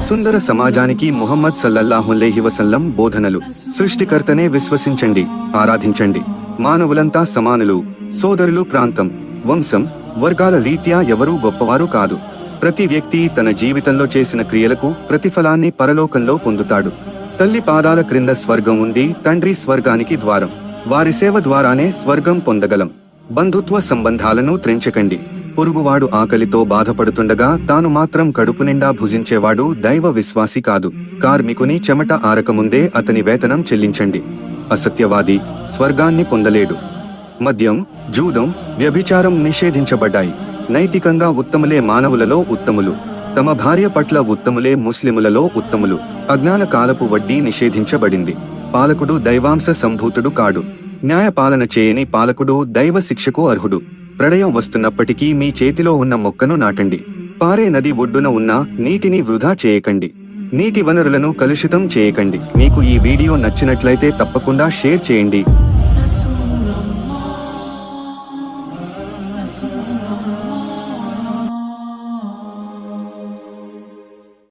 సుందర సమాజానికి ముహమ్మద్ సల్లల్లాహు అలైహి వసల్లం బోధనలు. సృష్టికర్తనే విశ్వసించండి, ఆరాధించండి. మానవులంతా సమానులు, సోదరులు. ప్రాంతం, వంశం, వర్గాల రీత్యా ఎవరూ గొప్పవారు కాదు. ప్రతి వ్యక్తి తన జీవితంలో చేసిన క్రియలకు ప్రతిఫలాన్ని పరలోకంలో పొందుతాడు. తల్లి పాదాల క్రింద స్వర్గం ఉంది, తండ్రి స్వర్గానికి ద్వారం. వారి సేవ ద్వారానే స్వర్గం పొందగలం. బంధుత్వ సంబంధాలను త్రెంచకండి. పొరుగువాడు ఆకలితో బాధపడుతుండగా తాను మాత్రం కడుపు నిండా భుజించేవాడు దైవ విశ్వాసి కాదు. కార్మికుని చెమట ఆరకముందే అతని వేతనం చెల్లించండి. అసత్యవాది స్వర్గాన్ని పొందలేడు. మద్యం, జూదం, వ్యభిచారం నిషేధించబడ్డాయి. నైతికంగా ఉత్తములే మానవులలో ఉత్తములు. తమ భార్య పట్ల ఉత్తములే ముస్లిములలో ఉత్తములు. అజ్ఞాన కాలపు వడ్డీ నిషేధించబడింది. పాలకుడు దైవాంశ సంభూతుడు కాడు. న్యాయపాలన చేయని పాలకుడు దైవ శిక్షకు అర్హుడు. ప్రళయం వస్తున్నప్పటికీ మీ చేతిలో ఉన్న మొక్కను నాటండి. పారే నది ఒడ్డున ఉన్న నీటిని వృధా చేయకండి. నీటి వనరులను కలుషితం చేయకండి. మీకు ఈ వీడియో నచ్చినట్లయితే తప్పకుండా షేర్ చేయండి.